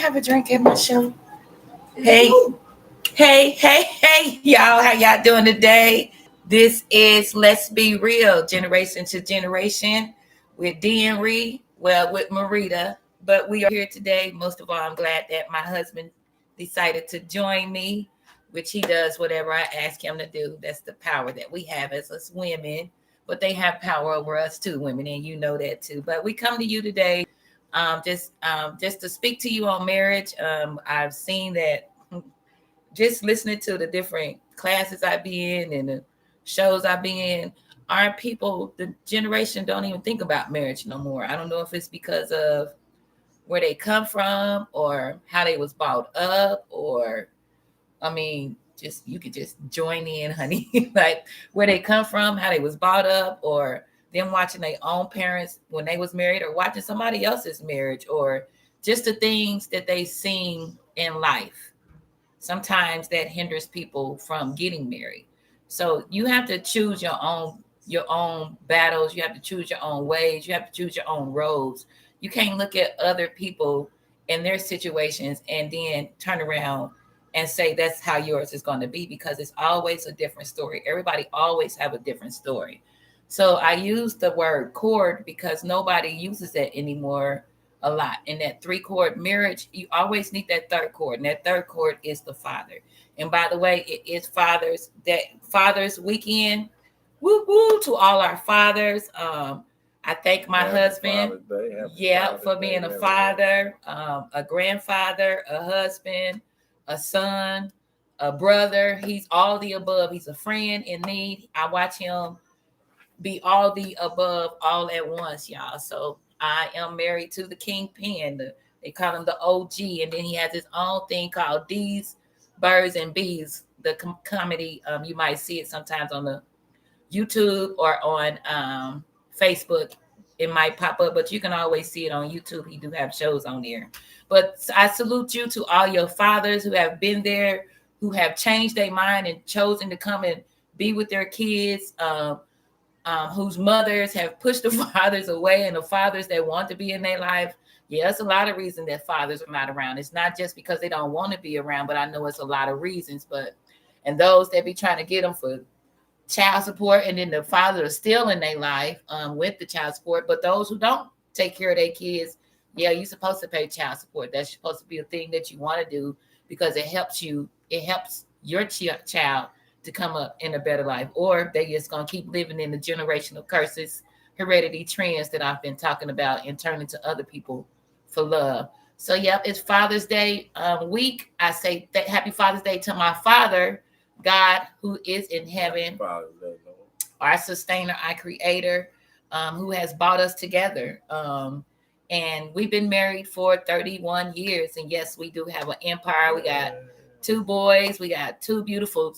have a drink at my show? Hey, hey, y'all. How y'all doing today? This is Let's Be Real, Generation to Generation with D and Ree, well, with Marita. But we are here today. Most of all, I'm glad that my husband decided to join me, which he does whatever I ask him to do. That's the power that we have as us women. But they have power over us too, women, and you know that too. But we come to you today just to speak to you on marriage. I've seen that just listening to the different classes I be in and the shows I be in, our people, the generation don't even think about marriage no more. I don't know if it's because of where they come from or how they was brought up, or I mean, just you could just join in, honey. Like where they come from, how they was brought up, or them watching their own parents when they was married, or watching somebody else's marriage, or just the things that they seen in life. Sometimes that hinders people from getting married. So you have to choose your own battles. You have to choose your own ways. You have to choose your own roads. You can't look at other people and their situations and then turn around and say that's how yours is going to be, because it's always a different story. Everybody always have a different story. So I use the word cord because nobody uses that anymore a lot. In that three-chord marriage, you always need that third chord, and that third chord is the father. And by the way, it is Father's weekend. Woo woo to all our fathers. I thank my husband, yeah, for being a father, a grandfather, a husband, a son, a brother. He's all the above. He's a friend in need. I watch him be all the above all at once, y'all. So I am married to the kingpin. They call him the OG, and then he has his own thing called D's Birds and Bees, the comedy. You might see it sometimes on the YouTube or on Facebook. It might pop up, but you can always see it on YouTube. He do have shows on there. But I salute you to all your fathers who have been there, who have changed their mind and chosen to come and be with their kids. Whose mothers have pushed the fathers away, and the fathers that want to be in their life. Yeah, it's a lot of reasons that fathers are not around. It's not just because they don't want to be around, but I know it's a lot of reasons. But and those that be trying to get them for child support, and then the father is still in their life with the child support. But those who don't take care of their kids, yeah, you're supposed to pay child support. That's supposed to be a thing that you want to do because it helps you. It helps your child to come up in a better life, or they just gonna keep living in the generational curses, heredity trends that I've been talking about, and turning to other people for love. So, yep, it's Father's Day week. I say Happy Father's Day to my Father, God, who is in heaven, our sustainer, our creator, who has brought us together. And we've been married for 31 years. And yes, we do have an empire. We got two boys. We got two beautiful,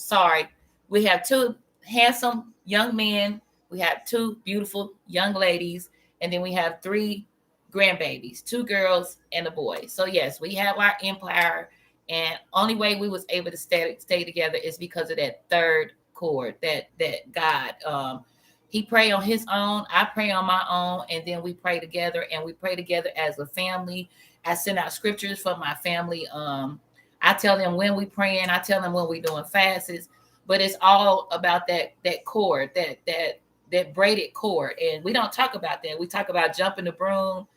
we have two handsome young men. We have two beautiful young ladies. And then we have three grandbabies, two girls and a boy. So yes, we have our empire. And only way we was able to stay together is because of that third chord, that God. He pray on his own, I pray on my own, and then we pray together, and we pray together as a family. I send out scriptures for my family. I tell them when we praying, I tell them when we doing fasts, but it's all about that cord, that braided cord. And we don't talk about that. We talk about jumping the broom,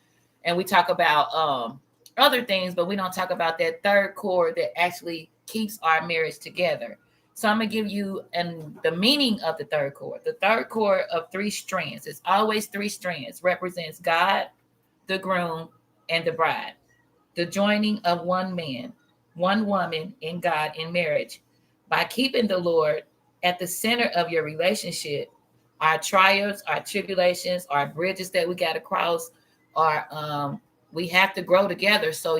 and we talk about other things, but we don't talk about that third cord that actually keeps our marriage together. So I'm going to give you the meaning of the third cord. The third cord of three strands. It's always three strands. Represents God, the groom, and the bride. The joining of one man, one woman in God in marriage. By keeping the Lord at the center of your relationship, our trials, our tribulations, our bridges that we got to cross, we have to grow together. So,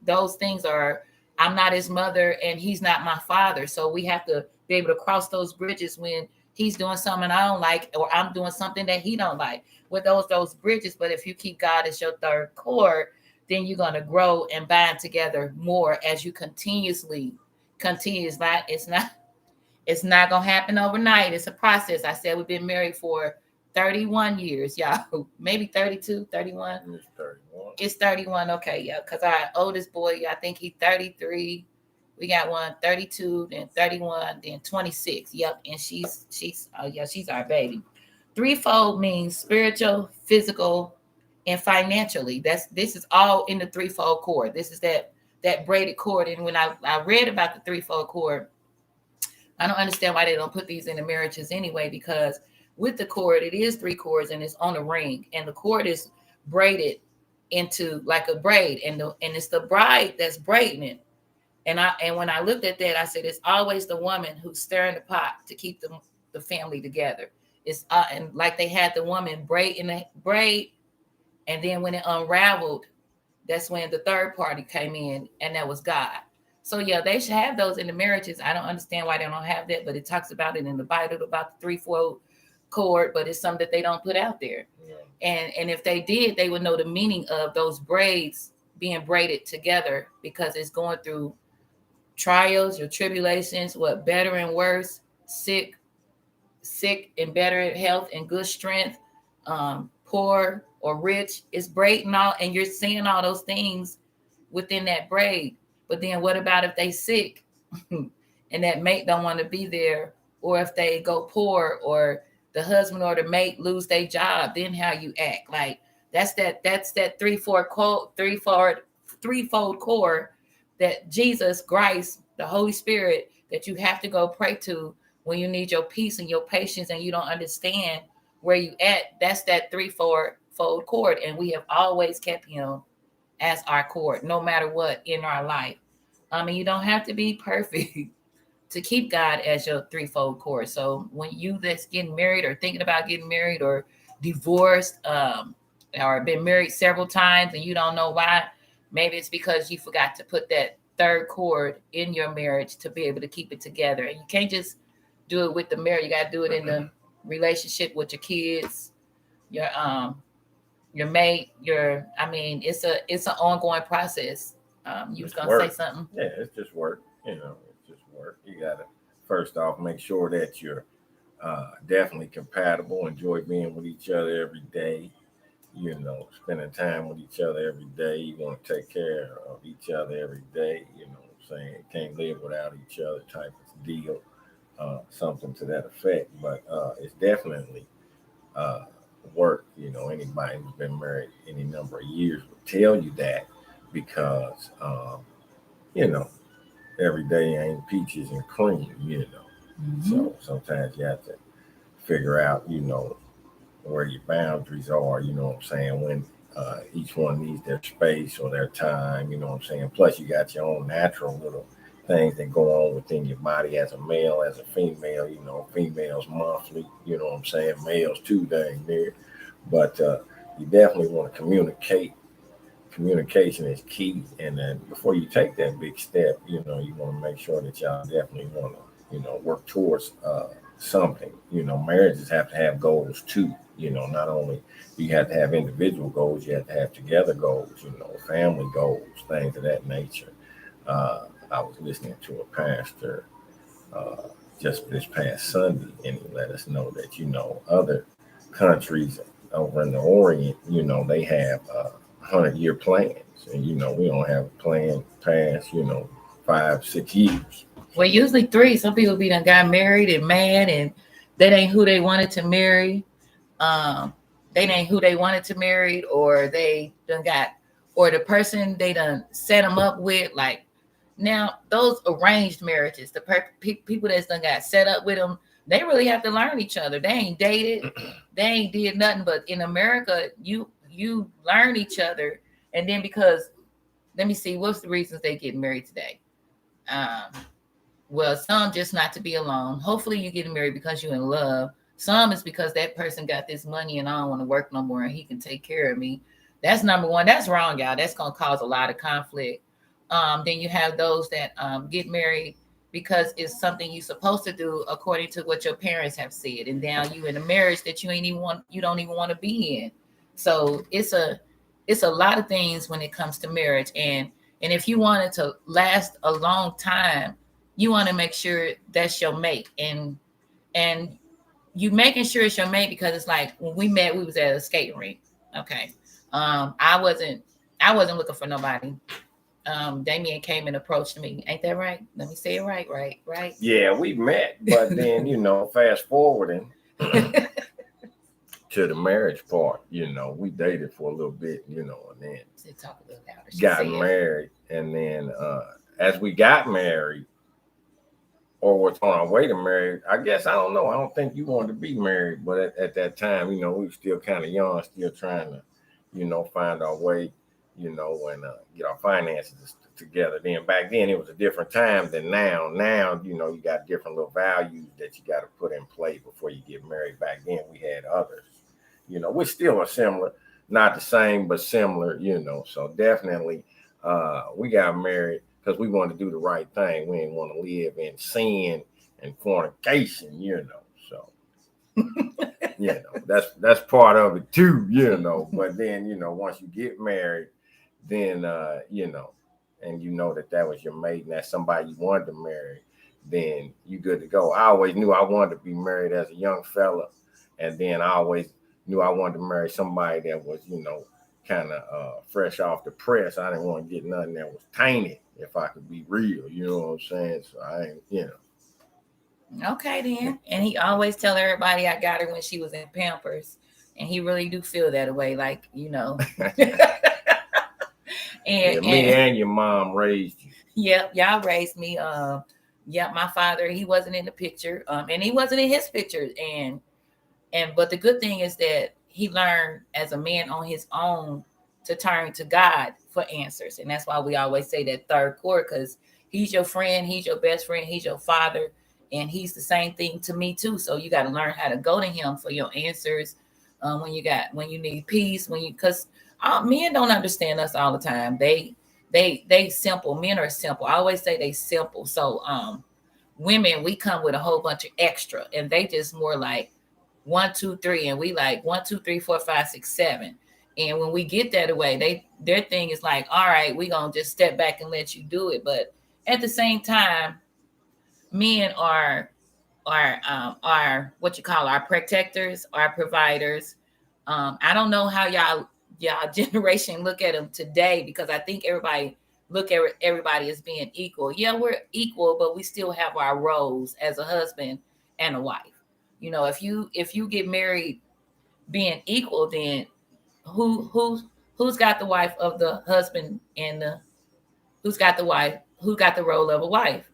those things are, I'm not his mother and he's not my father. So we have to be able to cross those bridges when he's doing something I don't like, or I'm doing something that he don't like, with those bridges. But if you keep God as your third cord, then you're going to grow and bind together more as you continue. It's not going to happen overnight. It's a process. I said we've been married for 31 years, y'all. Maybe 32, 31. It's 31. It's 31. Okay, yeah. Because our oldest boy, I think he's 33. We got one 32, then 31, then 26. Yep. And she's our baby. Threefold means spiritual, physical, and financially. This is all in the threefold cord. This is that braided cord. And when I read about the threefold cord, I don't understand why they don't put these in the marriages anyway, because with the cord, it is three cords and it's on a ring, and the cord is braided into like a braid, and it's the bride that's braiding it. And when I looked at that, I said it's always the woman who's stirring the pot to keep the family together. It's and like they had the woman braid in the braid, and then when it unraveled, that's when the third party came in, and that was God. So yeah, they should have those in the marriages. I don't understand why they don't have that, but it talks about it in the Bible about the threefold cord, but it's something that they don't put out there. Yeah. And if they did, they would know the meaning of those braids being braided together, because it's going through trials or tribulations, what better and worse, sick and better health and good strength, poor or rich, is braiding all, and you're seeing all those things within that braid. But then what about if they sick and that mate don't want to be there, or if they go poor, or the husband or the mate lose their job, then how you act? Like that's that threefold cord that Jesus Christ, the Holy Spirit, that you have to go pray to when you need your peace and your patience and you don't understand where you at. That's that threefold cord, and we have always kept him as our cord, no matter what in our life. I mean, you don't have to be perfect to keep God as your threefold cord. So when you that's getting married or thinking about getting married or divorced, or been married several times and you don't know why, maybe it's because you forgot to put that third cord in your marriage to be able to keep it together. And you can't just do it with the marriage. You got to do it in the relationship with your kids, your mate, it's an ongoing process. You was gonna say something? Yeah, it's just work. It's just work. You gotta first off make sure that you're definitely compatible, enjoy being with each other every day. Spending time with each other every day. You want to take care of each other every day. You know what I'm saying? Can't live without each other type of deal. Something to that effect. But it's definitely work. Anybody who's been married any number of years will tell you that, because every day ain't peaches and cream. Mm-hmm. So sometimes you have to figure out where your boundaries are. You know what I'm saying? When each one needs their space or their time. You know what I'm saying? Plus you got your own natural little things that go on within your body as a male, as a female. Females monthly. You know what I'm saying? Males too dang near. But you definitely want to communicate. Communication is key, and then before you take that big step, you want to make sure that y'all definitely want to, work towards something. Marriages have to have goals too. Not only you have to have individual goals, you have to have together goals. Family goals, things of that nature. I was listening to a pastor just this past Sunday, and he let us know that other countries over in the Orient, they have 100-year plans, and we don't have a plan past 5-6 years. Well, usually 3. Some people be done got married and mad, and that ain't who they wanted to marry. They ain't who they wanted to marry, or they done got, or the person they done set them up with. Like now, those arranged marriages, the people that's done got set up with them, they really have to learn each other. They ain't dated, they ain't did nothing. But in America, you learn each other, and then because, let me see, what's the reasons they get married today? Well, some just not to be alone. Hopefully you get married because you're in love. Some is because that person got this money and I don't want to work no more and he can take care of me. That's number one. That's wrong, y'all. That's going to cause a lot of conflict. Then you have those that get married because it's something you're supposed to do according to what your parents have said. And now you in a marriage that you don't even want to be in. So it's a lot of things when it comes to marriage. And if you want it to last a long time, you want to make sure that's your mate. And you making sure it's your mate, because it's like when we met, we was at a skating rink. Okay. I wasn't looking for nobody. Damien came and approached me. Ain't that right? Let me say it right, right. Yeah, we met, but then fast forwarding to the marriage part, we dated for a little bit, and then Talk a little louder. Got married, and then as we got married, or was on our way to marry, I guess, I don't know. I don't think you wanted to be married, but at that time, we were still kind of young, still trying to, find our way, and get our finances together. Then back then, it was a different time than now. Now, you got different little values that you got to put in play before you get married. Back then, we had others. We still are similar, not the same, but similar. So definitely, we got married because we wanted to do the right thing. We didn't want to live in sin and fornication, So, that's part of it too, But then, once you get married, then, and that was your mate and that's somebody you wanted to marry, then you good to go. I always knew I wanted to be married as a young fella. And then I always knew I wanted to marry somebody that was, kind of fresh off the press. I didn't want to get nothing that was tainted, if I could be real, you know what I'm saying? So I ain't. Okay then. And he always tell everybody I got her when she was in Pampers, and he really do feel that way, like and your mom raised you. Yep, y'all raised me. My father, he wasn't in the picture, and he wasn't in his picture, but the good thing is that he learned as a man on his own to turn to God for answers. And that's why we always say that third core, because he's your friend, he's your best friend, he's your father, and he's the same thing to me too. So you got to learn how to go to him for your answers when you need peace, because men don't understand us all the time. They simple. Men are simple. I always say they simple. So women, we come with a whole bunch of extra, and they just more like 1, 2, 3, and we like 1, 2, 3, 4, 5, 6, 7. And when we get that away, their thing is like, all right, we gonna just step back and let you do it. But at the same time, men are what you call our protectors, our providers. I don't know how y'all generation look at them today, because I think everybody look at everybody as being equal. Yeah, we're equal, but we still have our roles as a husband and a wife. If you get married being equal, then who's got the wife of the husband, and who's got the role of a wife?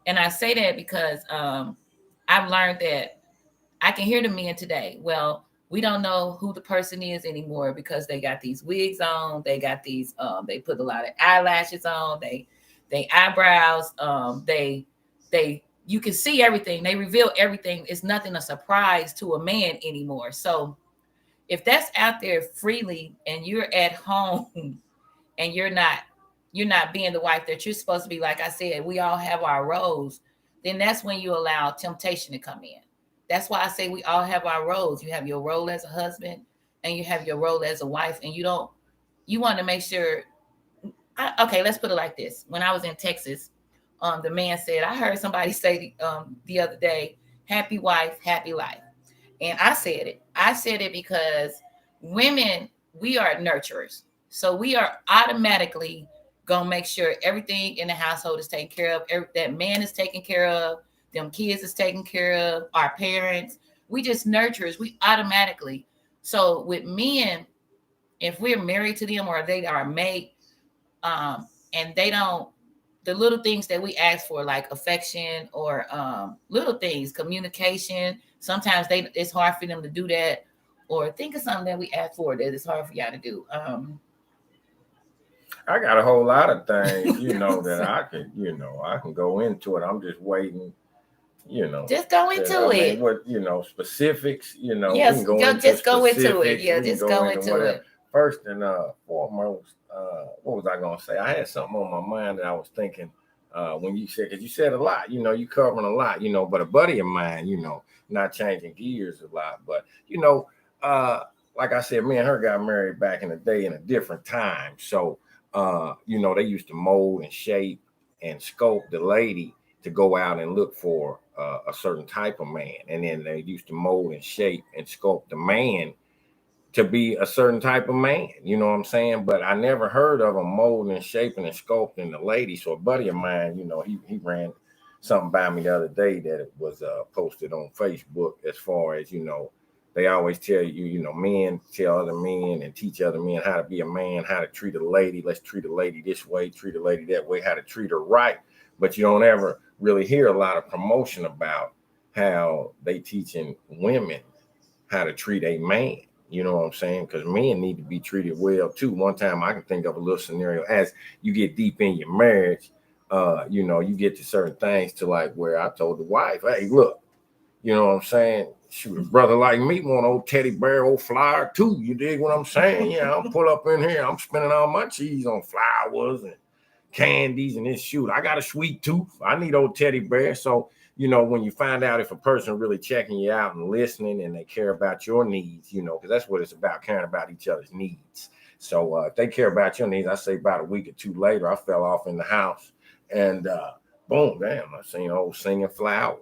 And I say that because I've learned that I can hear the men today. Well, we don't know who the person is anymore because they got these wigs on, they got these they put a lot of eyelashes on, they eyebrows, they you can see everything. They reveal everything. It's nothing a surprise to a man anymore. So if that's out there freely and you're at home and you're not being the wife that you're supposed to be, like I said, we all have our roles, then that's when you allow temptation to come in. That's why I say we all have our roles. You have your role as a husband and you have your role as a wife, and you want to make sure. Okay, let's put it like this. When I was in Texas, the man said, I heard somebody say the other day, happy wife, happy life. And I said it because women, we are nurturers. So we are automatically going to make sure everything in the household is taken care of. That man is taken care of. Them kids is taken care of. Our parents. We just nurturers. We automatically. So with men, if we're married to them or they are mate, and they don't, the little things that we ask for, like affection or little things, communication, sometimes it's hard for them to do that. Or think of something that we ask for that it's hard for y'all to do. I got a whole lot of things, that I can go into it. I'm just waiting, Just go into it. What, specifics, Yes, just go into it. Yeah, just go into it. First and foremost, what was I going to say? I had something on my mind that I was thinking when you said, because you said a lot, you covering a lot, but a buddy of mine, not changing gears a lot, but, like I said, me and her got married back in the day in a different time. So, they used to mold and shape and sculpt the lady to go out and look for a certain type of man. And then they used to mold and shape and sculpt the man to be a certain type of man. You know what I'm saying? But I never heard of them molding and shaping and sculpting the lady. So a buddy of mine, you know, he ran something by me the other day that it was posted on Facebook as far as, you know, they always tell you, you know, men tell other men and teach other men how to be a man, how to treat a lady. Let's treat a lady this way, treat a lady that way, how to treat her right. But you don't ever really hear a lot of promotion about how they teaching women how to treat a man. You know what I'm saying? Because men need to be treated well too. One time I can think of a little scenario as you get deep in your marriage, you know, you get to certain things to like where I told the wife, hey, look, you know what I'm saying? Shoot, a brother like me want old teddy bear, old flyer too. You dig what I'm saying? Yeah, I'm pull up in here. I'm spending all my cheese on flowers and candies and this. Shoot, I got a sweet tooth. I need old teddy bear. So, you know, when you find out if a person really checking you out and listening and they care about your needs, you know, because that's what it's about, caring about each other's needs. So if they care about your needs, I say about a week or two later, I fell off in the house and boom, damn, I seen old singing flower.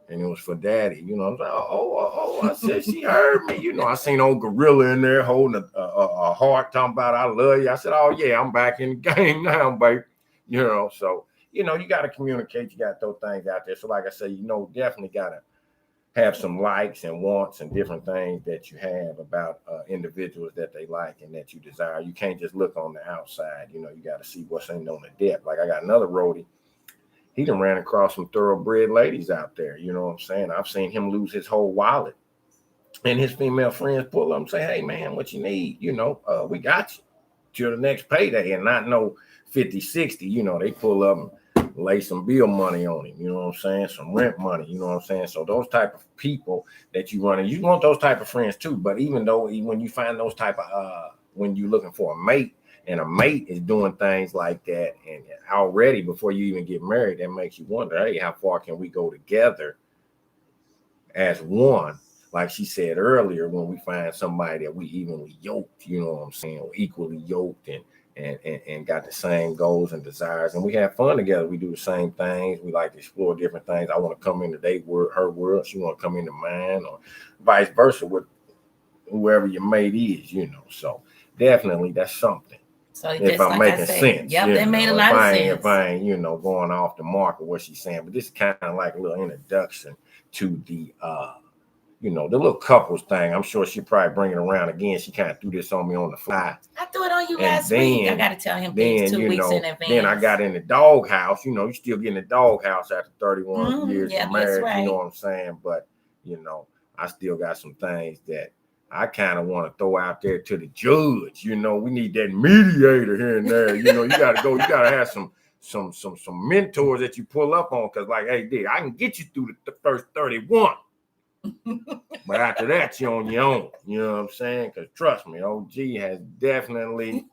And it was for daddy, you know. I was like, oh, I said, she heard me. You know, I seen old gorilla in there holding a heart, talking about I love you. I said, oh, yeah, I'm back in the game now, baby. You know, so, you know, you got to communicate. You got to throw things out there. So, like I say, you know, definitely got to have some likes and wants and different things that you have about individuals that they like and that you desire. You can't just look on the outside. You know, you got to see what's in on the depth. Like I got another roadie. He done ran across some thoroughbred ladies out there. You know what I'm saying? I've seen him lose his whole wallet. And his female friends pull up and say, hey, man, what you need? You know, we got you till the next payday and not no 50, 60. You know, they pull up and lay some bill money on him. You know what I'm saying? Some rent money. You know what I'm saying? So those type of people that you run in, you want those type of friends too. But even though when you find those type of, when you're looking for a mate, and a mate is doing things like that, and already before you even get married, that makes you wonder, hey, how far can we go together as one? Like she said earlier, when we find somebody that we evenly yoked, you know what I'm saying, or equally yoked and got the same goals and desires, and we have fun together. We do the same things. We like to explore different things. I want to come into her world. She want to come into mine, or vice versa with whoever your mate is, you know. So definitely that's something. So if I'm making sense. Yep, that made a lot of sense. If I ain't, you know, going off the mark of what she's saying, but this is kind of like a little introduction to the, you know, the little couples thing. I'm sure she probably bring it around again. She kind of threw this on me on the fly. I threw it on you last week. I got to tell him things 2 weeks in advance. Then I got in the doghouse. You know, you still getting the doghouse after 31 years of marriage. Right. You know what I'm saying? But, you know, I still got some things that I kind of want to throw out there to the judge. You know, we need that mediator here and there. You know, you got to go. You got to have some mentors that you pull up on. Because, like, hey, Dick, I can get you through the first 31. But after that, you're on your own. You know what I'm saying? Because trust me, OG has definitely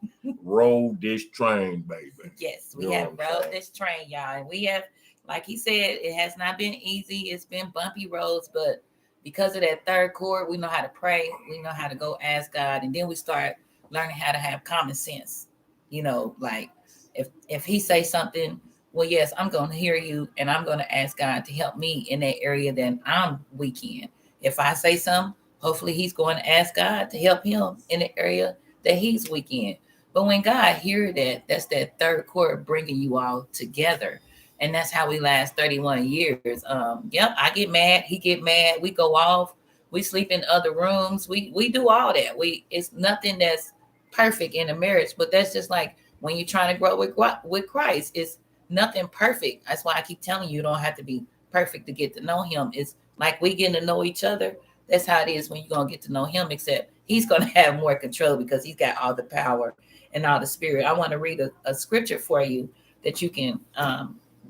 rode this train, baby. Yes, we have rode this train, y'all. And we have, like he said, it has not been easy. It's been bumpy roads, but because of that third chord, we know how to pray. We know how to go ask God. And then we start learning how to have common sense. You know, like if he say something, well, yes, I'm going to hear you. And I'm going to ask God to help me in that area that I'm weak in. If I say something, hopefully he's going to ask God to help him in the area that he's weak in. But when God hears that, that's that third chord bringing you all together. And that's how we last 31 years. Yep, I get mad. He get mad. We go off. We sleep in other rooms. We do all that. It's nothing that's perfect in a marriage, but that's just like when you're trying to grow with Christ. It's nothing perfect. That's why I keep telling you don't have to be perfect to get to know him. It's like we getting to know each other. That's how it is when you're going to get to know him, except he's going to have more control because he's got all the power and all the spirit. I want to read a scripture for you that you can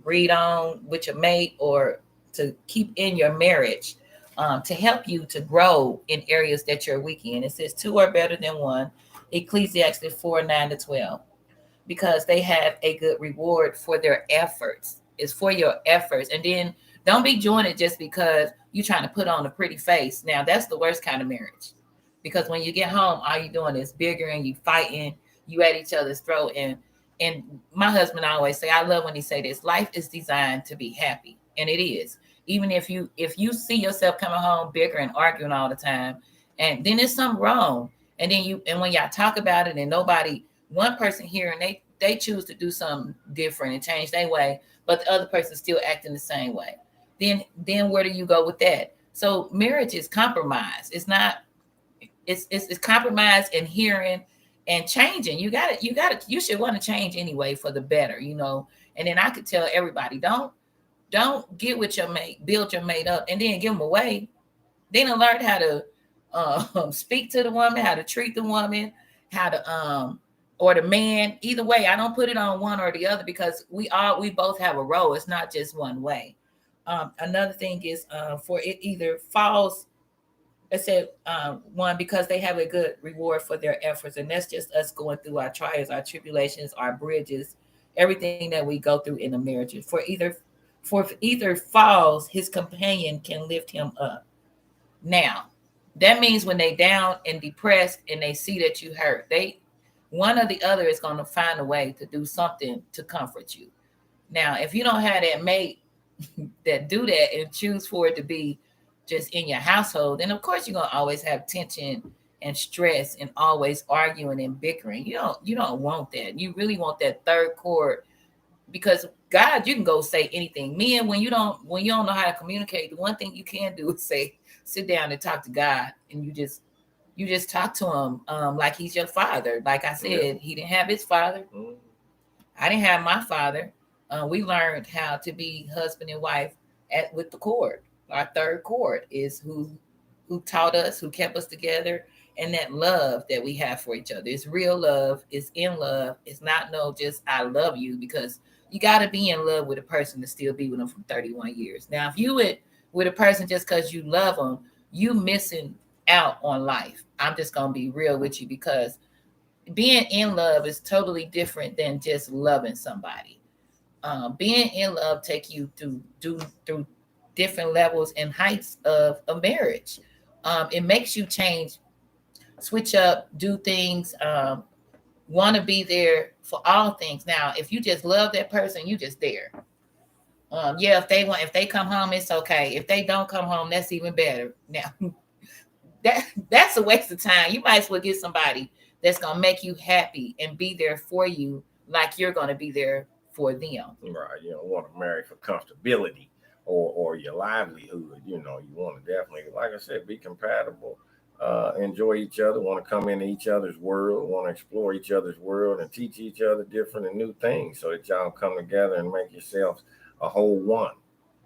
read on with your mate or to keep in your marriage to help you to grow in areas that you're weak in. It says 2 are better than 1, Ecclesiastes 4:9-12, because they have a good reward for their efforts. It's for your efforts. And then don't be joining just because you're trying to put on a pretty face. Now, that's the worst kind of marriage, because when you get home, all you're doing is bigger and you fighting, you at each other's throat. And and my husband always say, I love when he say this, life is designed to be happy. And it is. Even if you see yourself coming home bickering and arguing all the time, and then there's something wrong. And then when y'all talk about it and nobody, one person here and they choose to do something different and change their way, but the other person still acting the same way. Then where do you go with that? So marriage is compromise. It's not, it's compromise and hearing and changing. You should want to change anyway for the better, you know. And then I could tell everybody, don't get with your mate, build your mate up, and then give them away. Then learn how to speak to the woman, how to treat the woman, how to or the man. Either way, I don't put it on one or the other because we both have a role. It's not just one way. Another thing is for it either falls. I said one, because they have a good reward for their efforts, and that's just us going through our trials, our tribulations, our bridges, everything that we go through in a marriage. For either falls, his companion can lift him up. Now, that means when they down and depressed and they see that you hurt, one or the other is going to find a way to do something to comfort you. Now, if you don't have that mate that do that and choose for it to be just in your household, then of course you're going to always have tension and stress and always arguing and bickering. You don't want that. You really want that third cord, because God, you can go say anything. Men, when you don't know how to communicate, the one thing you can do is sit down and talk to God, and you just talk to him like he's your father. Like I said, he didn't have his father. I didn't have my father. We learned how to be husband and wife with the cord. Our third cord is who taught us, who kept us together, and that love that we have for each other. It's real love. It's in love. It's not just I love you, because you got to be in love with a person to still be with them for 31 years. Now, if you with a person just because you love them, you missing out on life. I'm just going to be real with you, because being in love is totally different than just loving somebody. Being in love take you through different levels and heights of a marriage. It makes you change, switch up, do things, want to be there for all things. Now, if you just love that person, you just there. If they come home, it's okay. If they don't come home, that's even better. Now, that's a waste of time. You might as well get somebody that's gonna make you happy and be there for you, like you're gonna be there for them. Right. You don't want to marry for comfortability or your livelihood. You want to definitely, like I said, be compatible, enjoy each other, want to come into each other's world, want to explore each other's world and teach each other different and new things, so that y'all come together and make yourselves a whole one.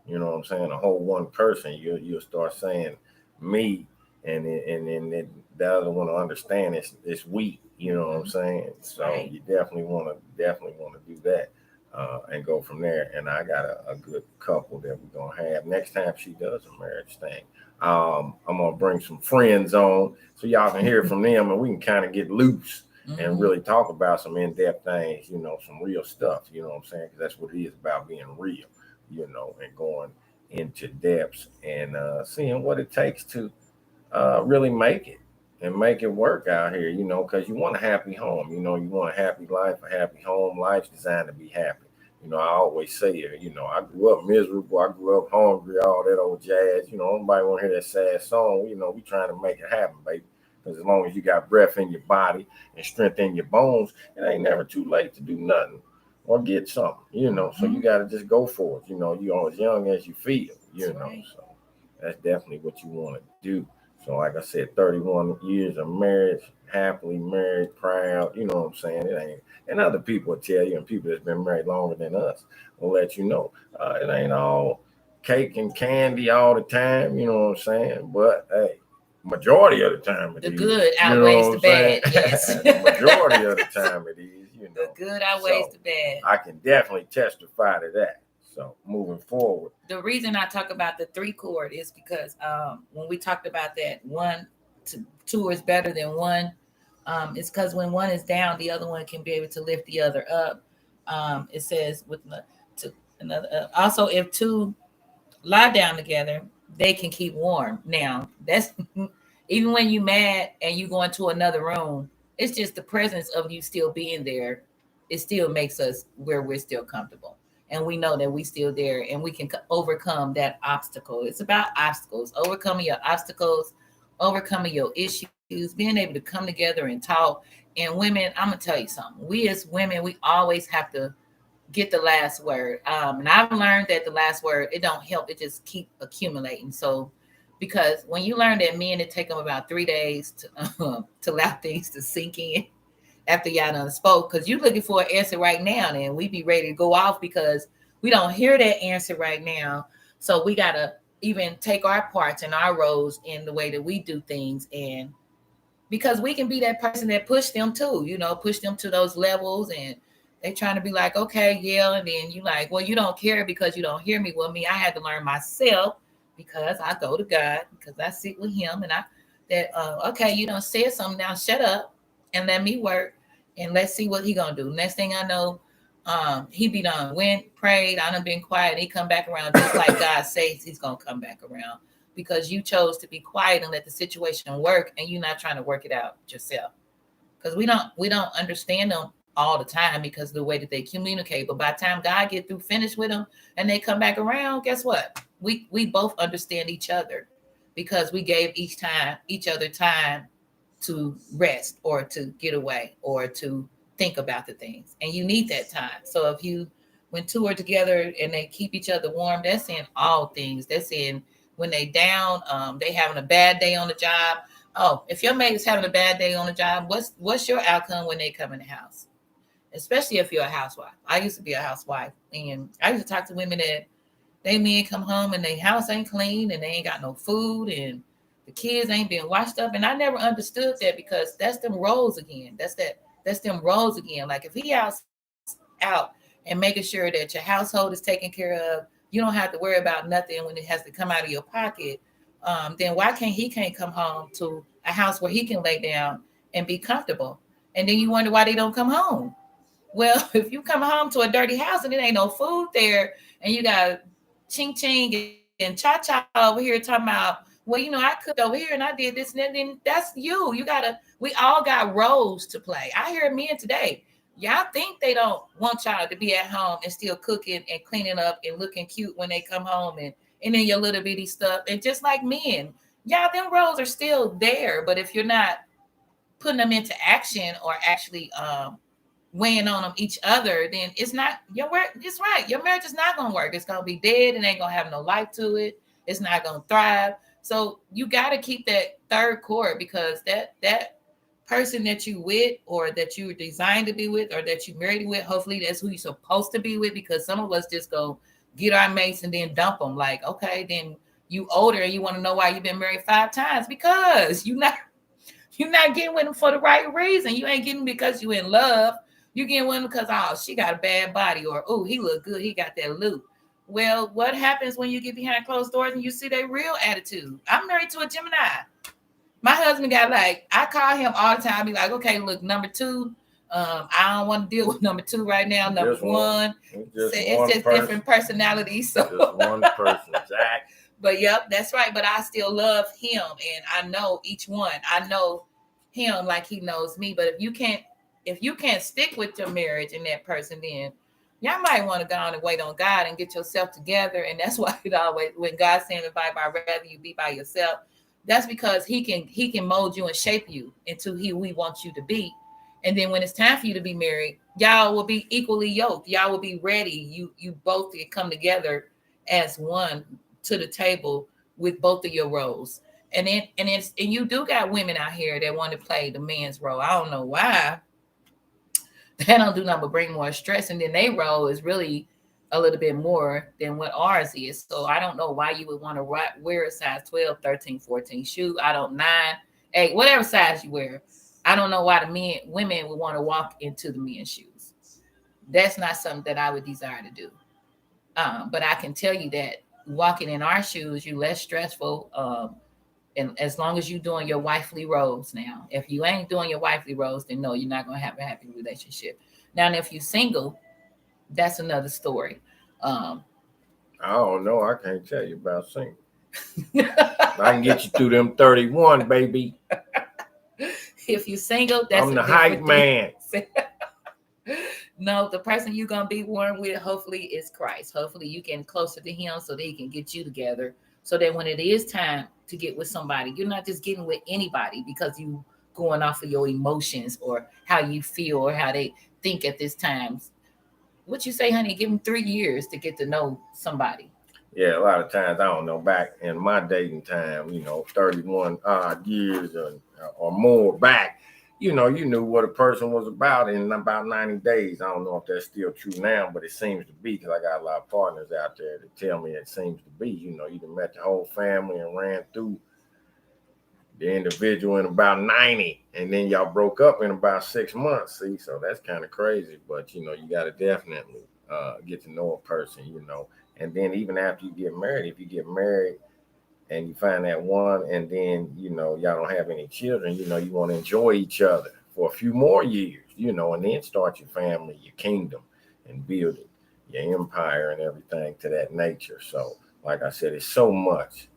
You know what I'm saying? A whole one person. You'll start saying me, and then the other one to understand it's we. You know what I'm saying? So right. You definitely want to do that. And go from there. And I got a good couple that we're gonna have next time she does a marriage thing. I'm gonna bring some friends on so y'all can hear from them, and we can kind of get loose and really talk about some in-depth things, some real stuff, you know what I'm saying? Because that's what it is about, being real, and going into depths and seeing what it takes to really make it and make it work out here, because you want a happy home, you want a happy life, a happy home. Life's designed to be happy. I always say it, I grew up miserable, I grew up hungry, all that old jazz. Nobody want to hear that sad song. We trying to make it happen, baby. Because as long as you got breath in your body and strength in your bones, it ain't never too late to do nothing or get something, So you got to just go for it. You're as young as you feel, right. So that's definitely what you want to do. So like I said, 31 years of marriage, happily married, proud, you know what I'm saying? It ain't, and other people will tell you, and people that's been married longer than us will let you know, it ain't all cake and candy all the time, you know what I'm saying? But hey, majority of the time it the is. Good outweighs the bad. Yes. Majority of the time it is, The good outweighs the bad. I can definitely testify to that. So moving forward, the reason I talk about the three cord is because when we talked about that 1 to 2 is better than 1, it's because when one is down, the other one can be able to lift the other up. It says with another. Also, if 2 lie down together, they can keep warm. Now that's even when you mad and you go into another room, it's just the presence of you still being there it still makes us where we're still comfortable. And we know that we still there and we can overcome that obstacle. It's about obstacles, overcoming your obstacles, overcoming your issues, being able to come together and talk. And women, I'm gonna tell you something. We as women, we always have to get the last word. And I've learned that the last word, it don't help. It just keep accumulating. So because when you learn that men, it take them about 3 days to allow things to sink in after y'all done spoke, because you looking for an answer right now, and we be ready to go off because we don't hear that answer right now. So we gotta even take our parts and our roles in the way that we do things, and because we can be that person that push them too, push them to those levels, and they trying to be like, okay, yeah, and then you like, well, you don't care because you don't hear me. Well, me, I had to learn myself because I go to God, because I sit with Him, and okay, you don't say something now, shut up and let me work, and let's see what He gonna do. Next thing I know, he be done, went, prayed, I done been quiet, and he come back around just like God says He's gonna come back around, because you chose to be quiet and let the situation work, and you're not trying to work it out yourself. Because we don't understand them all the time because of the way that they communicate. But by the time God get through, finish with them, and they come back around, guess what? We both understand each other because we gave each other time to rest or to get away or to think about the things. And you need that time. So when two are together and they keep each other warm, that's in all things. That's in when they down, they having a bad day on the job. Oh, if your mate is having a bad day on the job, what's your outcome when they come in the house? Especially if you're a housewife. I used to be a housewife, and I used to talk to women that they men come home and their house ain't clean and they ain't got no food and the kids ain't being washed up. And I never understood that, because that's them roles again. That's them roles again. Like if he out and making sure that your household is taken care of, you don't have to worry about nothing when it has to come out of your pocket. Then why can't come home to a house where he can lay down and be comfortable? And then you wonder why they don't come home. Well, if you come home to a dirty house and there ain't no food there, and you got ching ching and cha cha over here talking about, well, I cooked over here and I did this and that, then that's you. We all got roles to play. I hear men today, y'all think they don't want y'all to be at home and still cooking and cleaning up and looking cute when they come home and in your little bitty stuff. And just like men, them roles are still there. But if you're not putting them into action or actually weighing on them each other, then it's not your work. It's right. Your marriage is not going to work. It's going to be dead and ain't going to have no life to it. It's not going to thrive. So you got to keep that third core, because that person that you with, or that you were designed to be with, or that you married with, hopefully that's who you're supposed to be with, because some of us just go get our mates and then dump them. Like, okay, then you older and you want to know why you've been married 5 times, because you're not getting with them for the right reason. You ain't getting because you in love. You getting with them because, oh, she got a bad body, or, oh, he look good, he got that loot. Well, what happens when you get behind closed doors and you see their real attitude? I'm married to a Gemini. My husband got I call him all the time. Be like, okay, look, number 2, I don't want to deal with number 2 right now. Number just 1, it's just different personalities. So just one person, Zach. But yep, that's right. But I still love him, and I know each one. I know him like he knows me. But if you can't stick with your marriage and that person, then y'all might want to go on and wait on God and get yourself together. And that's why it always, when God's saying, "If I'd rather you be by yourself," that's because He can mold you and shape you into who He wants you to be. And then when it's time for you to be married, y'all will be equally yoked. Y'all will be ready. You both can come together as one to the table with both of your roles. And you do got women out here that want to play the man's role. I don't know why. They don't do nothing but bring more stress, and then their role is really a little bit more than what ours is. So I don't know why you would want to wear a size 12, 13, 14 shoe. I don't 9, 8, whatever size you wear. I don't know why women would want to walk into the men's shoes. That's not something that I would desire to do. But I can tell you that walking in our shoes, you're less stressful. And as long as you're doing your wifely roles now. If you ain't doing your wifely roles, then no, you're not going to have a happy relationship. Now, and if you're single, that's another story. I don't know. I can't tell you about single. I can get you through them 31, baby. If you're single, that's I'm the hype man. No, the person you're gonna be one with, hopefully, is Christ. Hopefully, you get closer to Him so that He can get you together. So that when it is time to get with somebody, you're not just getting with anybody because you going off of your emotions or how you feel or how they think at this time. What you say, honey? Give them 3 years to get to know somebody. Yeah, a lot of times I don't know. Back in my dating time, 31 odd years or more back, you knew what a person was about in about 90 days. I don't know if that's still true now, but it seems to be because I got a lot of partners out there that tell me it seems to be. You done met the whole family and ran through the individual in about 90, and then y'all broke up in about 6 months. See, so that's kind of crazy, but you got to definitely get to know a person, and then even after you get married, if you get married and you find that one, and then y'all don't have any children, you want to enjoy each other for a few more years, and then start your family, your kingdom, and build it, your empire and everything to that nature. So like I said, it's so much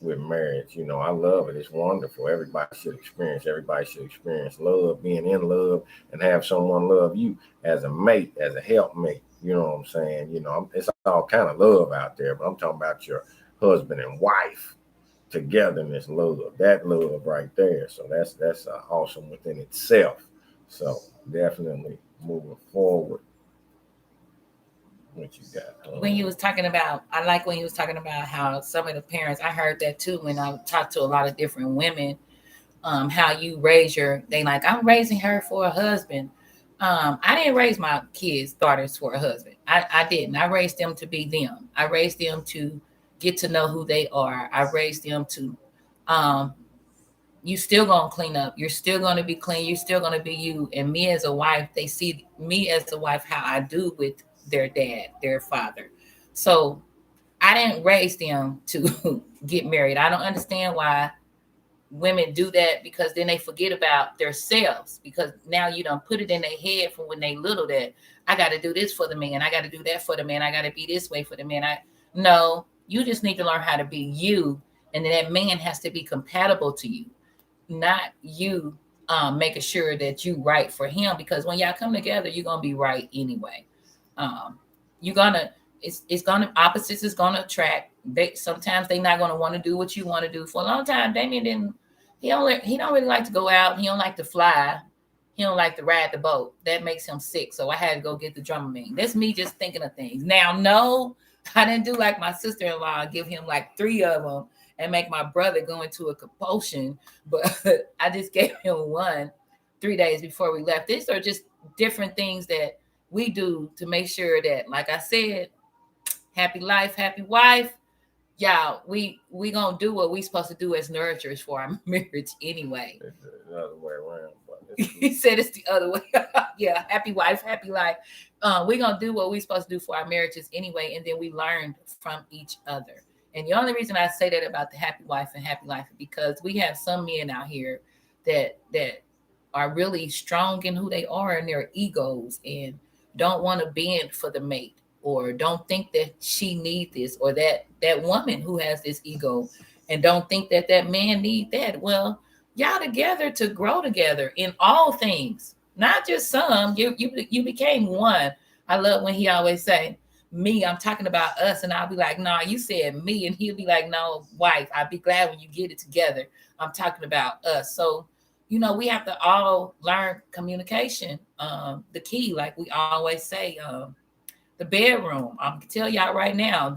with marriage. I love it. It's wonderful. Everybody should experience love, being in love, and have someone love you as a mate, as a helpmate. You know what I'm saying? It's all kind of love out there, but I'm talking about your husband and wife togetherness, love, that love right there. So that's awesome within itself. So definitely moving forward. What you got? When you was talking about, I like when you was talking about how some of the parents, I heard that too when I talked to a lot of different women, how you raise they like, I'm raising her for a husband. I didn't raise my daughters for a husband. I didn't. I raised them to be them. I raised them to get to know who they are. I raised them to, you still gonna clean up. You're still gonna be clean. You're still gonna be you. And me as a wife, they see me as a wife how I do with their dad, their father. So I didn't raise them to get married. I don't understand why women do that, because then they forget about themselves, because now you don't put it in their head from when they little that I got to do this for the man, I got to do that for the man, I got to be this way for the man. No, you just need to learn how to be you, and then that man has to be compatible to you, not you making sure that you right for him, because when y'all come together you're gonna be right anyway. You're gonna it's gonna opposites is gonna attract. Sometimes they're not gonna want to do what you want to do. For a long time, Damien didn't. He don't really like to go out. He don't like to fly. He don't like to ride the boat. That makes him sick. So I had to go get the Dramamine. That's me just thinking of things. Now, no, I didn't do like my sister-in-law, give him like 3 of them and make my brother go into a compulsion. But I just gave him one 3 days before we left. These are just different things that we do to make sure that, like I said, happy life, happy wife. Y'all, we gonna do what we supposed to do as nurturers for our marriage anyway. It's the other way around. He said it's the other way. Yeah, happy wife, happy life. We're gonna do what we supposed to do for our marriages anyway, and then we learn from each other. And the only reason I say that about the happy wife and happy life is because we have some men out here that are really strong in who they are and their egos, and don't want to bend for the mate, or don't think that she need this, or that woman who has this ego and don't think that man need that. Well, y'all together to grow together in all things, not just some. You became one. I love when he always say, me, I'm talking about us, and I'll be like, no, you said me, and he'll be like, no, wife, I'll be glad when you get it together. I'm talking about us. So we have to all learn communication. The key, like we always say, the bedroom. I'm gonna tell y'all right now,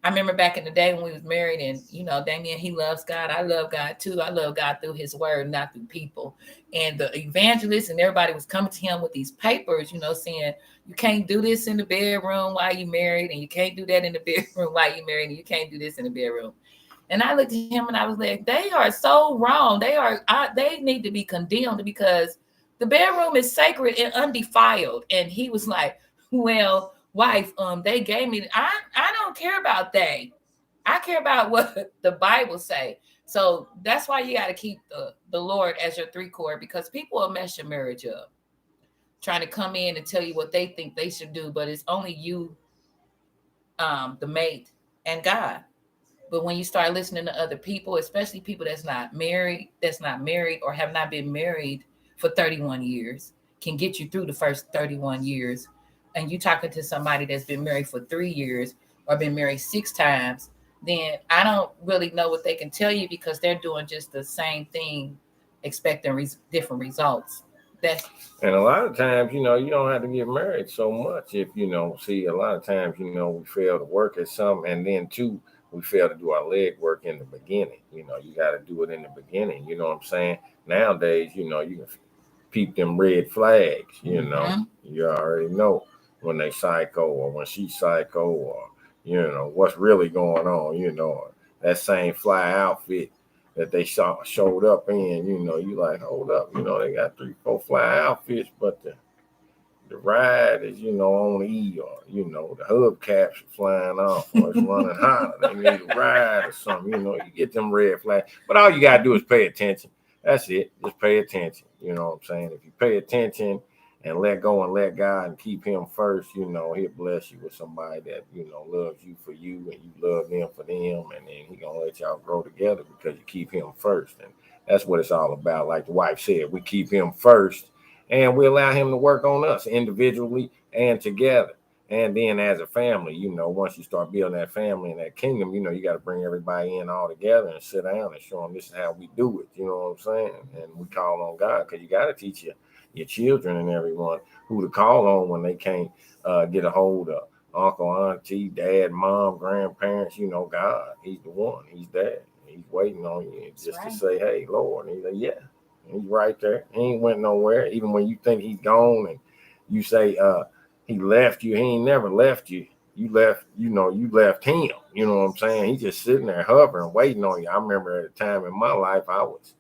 I remember back in the day when we was married, and Damien, he loves God. I love God too. I love God through his word, not through people. And the evangelists and everybody was coming to him with these papers, saying, you can't do this in the bedroom while you married, and you can't do that in the bedroom while you married, and you can't do this in the bedroom. And I looked at him and I was like, they are so wrong. They need to be condemned, because the bedroom is sacred and undefiled. And he was like, well, wife, they gave me, I don't care about that. I care about what the Bible say. So that's why you got to keep the Lord as your 3 core, because people will mess your marriage up, trying to come in and tell you what they think they should do. But it's only you, the mate, and God. But when you start listening to other people, especially people that's not married or have not been married for 31 years, can get you through the first 31 years. And you talking to somebody that's been married for 3 years or been married 6 times, then I don't really know what they can tell you because they're doing just the same thing, expecting different results. That's And a lot of times, you know, you don't have to get married so much if, you know, see, a lot of times, you know, we fail to work at something. And then, too, we fail to do our leg work in the beginning. You know, you got to do it in the beginning. You know what I'm saying? Nowadays, you know, you can peep them red flags. You know, you already know when they psycho or when she's psycho or, you know, what's really going on. You know, that same fly outfit that they showed up in, you know, you like, hold up, you know, they got 3, 4 fly outfits, but the ride is, you know, on E, or, you know, the hubcaps are flying off or it's running hot. They need a ride or something, you know, you get them red flags. But all you got to do is pay attention. That's it. Just pay attention. You know what I'm saying? If you pay attention and let go and let God and keep him first, you know, he'll bless you with somebody that, you know, loves you for you and you love them for them. And then he going to let y'all grow together because you keep him first. And that's what it's all about. Like the wife said, we keep him first and we allow him to work on us individually and together. And then as a family, you know, once you start building that family and that kingdom, you know, you got to bring everybody in all together and sit down and show them this is how we do it. You know what I'm saying? And we call on God because you got to teach your children and everyone who to call on when they can't get a hold of uncle, auntie, dad, mom, grandparents. You know, God, he's the one. He's there. He's waiting on you just to say, hey, Lord. And he's like, yeah, he's right there. He ain't went nowhere. Even when you think he's gone and you say, he left you. He ain't never left you. You left, you know, you left him. You know what I'm saying? He's just sitting there hovering, waiting on you. I remember at a time in my life, I was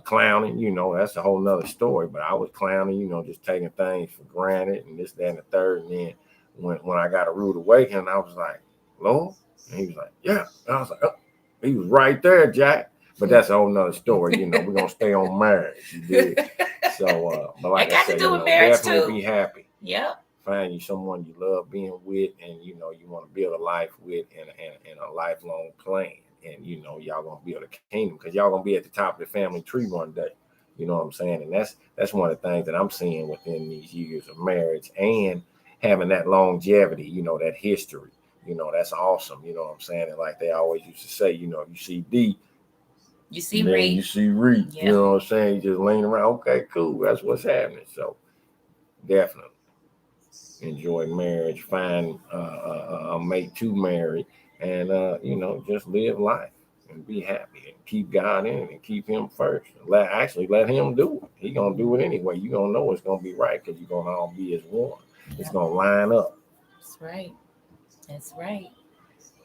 clowning, you know, that's a whole nother story, but I was clowning, you know, just taking things for granted and this, that, and the third. And then when I got a rude awakening, I was like, Lord? And he was like, yeah. And I was like, oh, he was right there, Jack. But that's a whole nother story. You know, we're going to stay on marriage. You did. So, but like I said, you know, definitely be happy. Yeah. Find you someone you love being with and, you know, you want to build a life with and a lifelong plan. And, you know, y'all going to build a kingdom because y'all going to be at the top of the family tree one day. You know what I'm saying? And that's one of the things that I'm seeing within these years of marriage and having that longevity, you know, that history. You know, that's awesome. You know what I'm saying? And like they always used to say, you know, if you see D, you see Reed. You see Reed. Yeah. You know what I'm saying? You just lean around. Okay, cool. That's what's happening. So definitely enjoy marriage, find a mate to marry, and you know, just live life and be happy and keep God in it and keep him first. Let him do it. He's gonna do it anyway. You're gonna know it's gonna be right because you're gonna all be as one. It's gonna line up. That's right. That's right.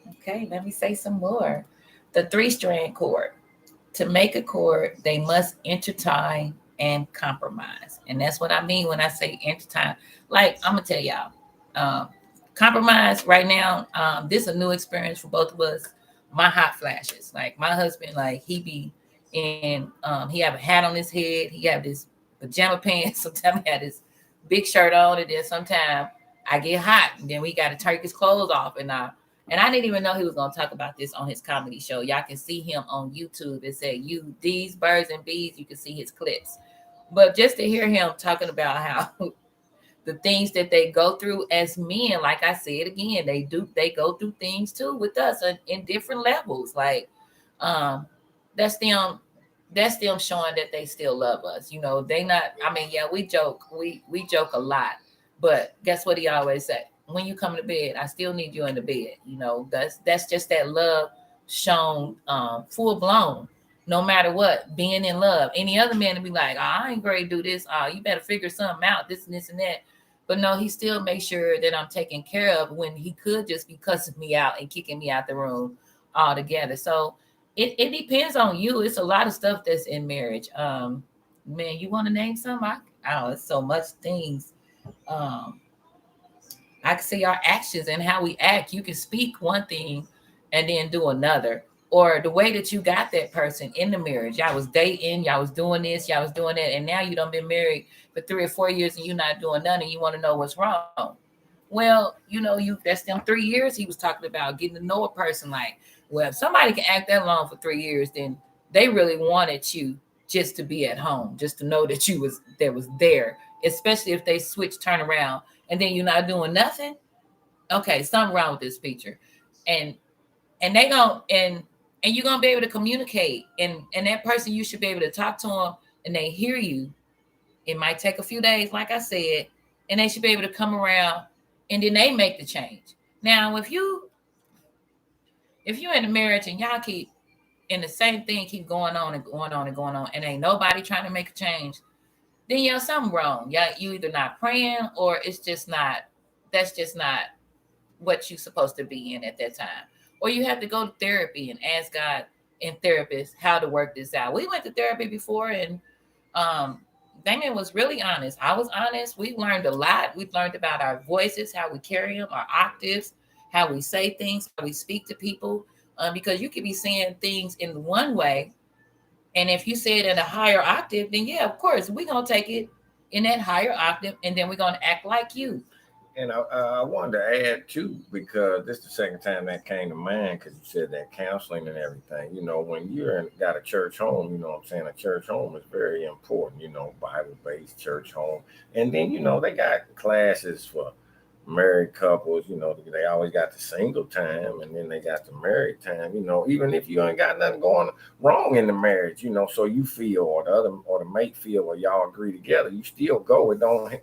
Okay, let me say some more. The 3-strand cord. To make a cord, they must intertwine and compromise. And that's what I mean when I say intertwine. Like, I'm going to tell y'all, compromise right now, this is a new experience for both of us. My hot flashes. Like, my husband, like, he be in, he have a hat on his head. He have this pajama pants. Sometimes he had this big shirt on. And then sometimes I get hot. And then we got to take his clothes off. And I didn't even know he was going to talk about this on his comedy show. Y'all can see him on YouTube. It said, these birds and bees. You can see his clips. But just to hear him talking about how the things that they go through as men, like I said again, they go through things too with us in different levels. Like, that's them showing that they still love us. You know, they not, I mean, yeah, we joke a lot, but guess what he always said? When you come to bed, I still need you in the bed. You know, that's just that love shown full blown, no matter what, being in love. Any other man to be like, oh, I ain't great to do this. Oh, you better figure something out, this and this and that. But no, he still makes sure that I'm taken care of when he could just be cussing me out and kicking me out the room altogether. So it depends on you. It's a lot of stuff that's in marriage. Man, you want to name some? It's so much things. I can see our actions and how we act. You can speak one thing and then do another. Or the way that you got that person in the marriage. Y'all was dating, y'all was doing this, y'all was doing that, and now you done been married for 3 or 4 years and you're not doing nothing. You want to know what's wrong. Well, you know, that's them 3 years he was talking about, getting to know a person. Like, well, if somebody can act that long for 3 years, then they really wanted you just to be at home, just to know that you was there especially if they turn around, and then you're not doing nothing. Okay, something wrong with this picture. And they going and you're gonna be able to communicate, and that person, you should be able to talk to them and they hear you. It might take a few days, like I said, and they should be able to come around and then they make the change. Now, if you're in a marriage and y'all keep and the same thing keep going on and going on and going on, and ain't nobody trying to make a change, then something wrong. You either not praying, or it's just not, that's just not what you're supposed to be in at that time. Or you have to go to therapy and ask God and therapists how to work this out. We went to therapy before, and Damien was really honest. I was honest. We learned a lot. We learned about our voices, how we carry them, our octaves, how we say things, how we speak to people. Because you could be saying things in one way, and if you say it in a higher octave, then yeah, of course, we're going to take it in that higher octave, and then we're going to act like you. And I wanted to add too, because this is the second time that came to mind, because you said that counseling and everything. When you're got a church home, you know what I'm saying? A church home is very important, Bible-based church home. And then, they got classes for married couples. They always got the single time, and then they got the married time. Even if you ain't got nothing going wrong in the marriage, so you feel, or the mate feel, or y'all agree together, you still go. It don't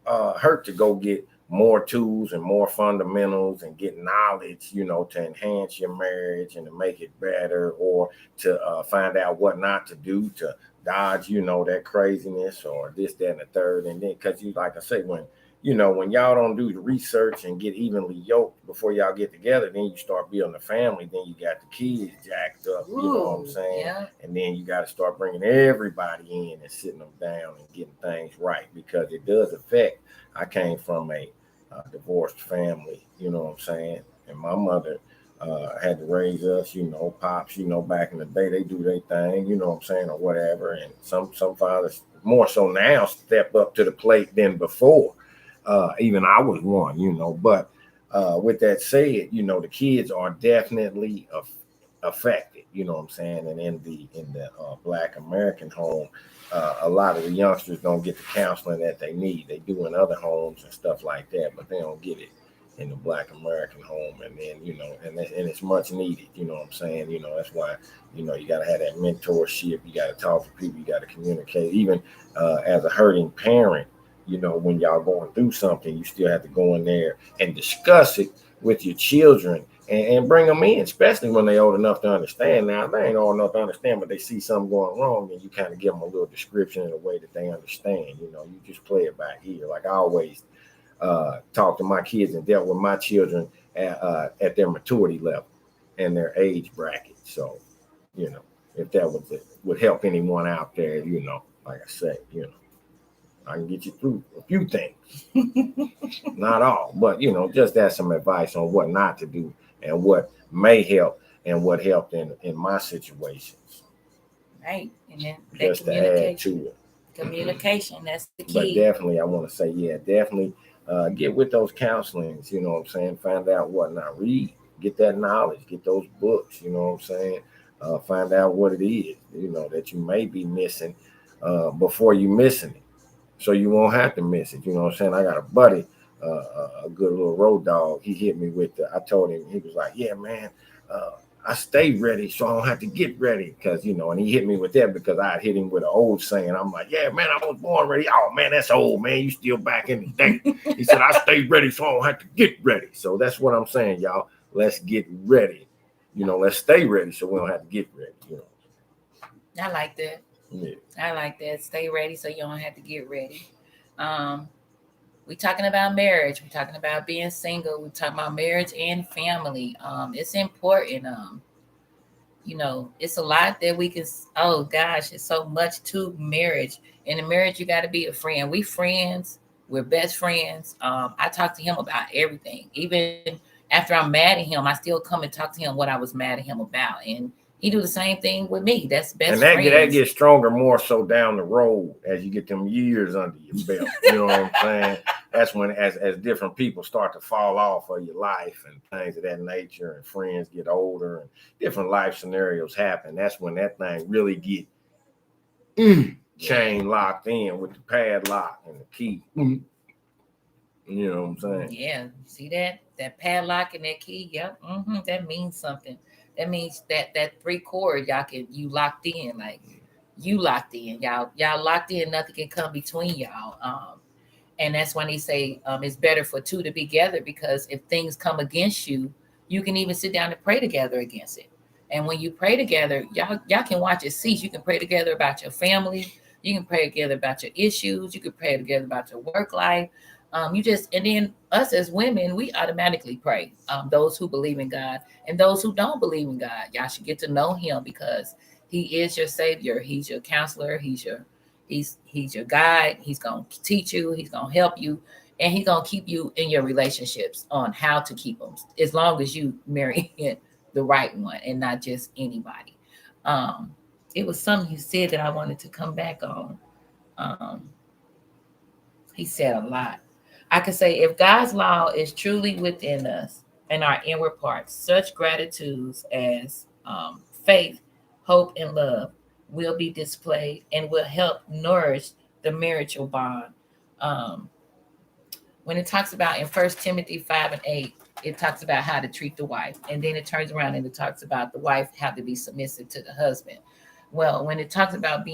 hurt to go get more tools and more fundamentals and get knowledge, to enhance your marriage and to make it better, or to find out what not to do to dodge, that craziness or this, that, and the third. And then, because like I say, when y'all don't do the research and get evenly yoked before y'all get together, then you start building a family. Then you got the kids jacked up, you know what I'm saying? Yeah. And then you got to start bringing everybody in and sitting them down and getting things right, because it does affect. I came from a divorced family, you know what I'm saying? And my mother had to raise us, pops, back in the day, they do their thing, you know what I'm saying, or whatever. And some fathers, more so now, step up to the plate than before. Even I was one, but with that said, the kids are definitely affected, you know what I'm saying? And in the Black American home, a lot of the youngsters don't get the counseling that they need. They do in other homes and stuff like that, but they don't get it in the Black American home. And then, and it's much needed, you know what I'm saying? That's why, you got to have that mentorship. You got to talk to people. You got to communicate. Even as a hurting parent, when y'all going through something, you still have to go in there and discuss it with your children and bring them in, especially when they're old enough to understand. Now, they ain't old enough to understand, but they see something going wrong, and you kind of give them a little description in a way that they understand. You just play it by ear. Like I always talk to my kids and dealt with my children at their maturity level and their age bracket. So, if that would help anyone out there, like I say, I can get you through a few things, not all, but just that's some advice on what not to do and what may help and what helped in my situations. Right, and then just to add to it. Communication, that's the key. But definitely, I want to say, definitely get with those counselings. You know what I'm saying? Find out what not. Read, get that knowledge, get those books. You know what I'm saying? Find out what it is. That you may be missing before you missing it. So you won't have to miss it. You know what I'm saying? I got a buddy, a good little road dog. He hit me with I told him, he was like, yeah, man, I stay ready so I don't have to get ready. Because, and he hit me with that because I had hit him with an old saying. I'm like, yeah, man, I was born ready. Oh, man, that's old, man. You still back in the day. He said, I stay ready so I don't have to get ready. So that's what I'm saying, y'all. Let's get ready. Let's stay ready so we don't have to get ready. I like that. Yeah. I like that. Stay ready so you don't have to get ready. We're talking about marriage. We're talking about being single. We're talking about marriage and family. It's important. It's a lot that we can. Oh gosh, it's so much to marriage. In a marriage, you got to be a friend. We friends. We're best friends. I talk to him about everything. Even after I'm mad at him, I still come and talk to him what I was mad at him about. And he do the same thing with me. That's best and friends. That gets stronger more so down the road as you get them years under your belt. You know what I'm saying? That's when as different people start to fall off of your life and things of that nature, and friends get older and different life scenarios happen. That's when that thing really get chain locked in with the padlock and the key. You know what I'm saying? Yeah. See that padlock and that key? Yep. That means something. That means that 3 cord you locked in, like you locked in. Y'all locked in. Nothing can come between y'all. And that's when they say it's better for 2 to be together, because if things come against you, you can even sit down and pray together against it. And when you pray together, y'all can watch it cease. You can pray together about your family. You can pray together about your issues. You can pray together about your work life. And then us as women, we automatically pray. Those who believe in God and those who don't believe in God, y'all should get to know Him, because He is your Savior. He's your counselor. He's your guide. He's gonna teach you. He's gonna help you, and He's gonna keep you in your relationships on how to keep them, as long as you marry the right one and not just anybody. It was something you said that I wanted to come back on. He said a lot. I could say, if God's law is truly within us and our inward parts, such gratitudes as faith, hope, and love will be displayed and will help nourish the marital bond. Um, when it talks about in 1 Timothy 5:8, it talks about how to treat the wife. And then it turns around and it talks about the wife have to be submissive to the husband. Well, when it talks about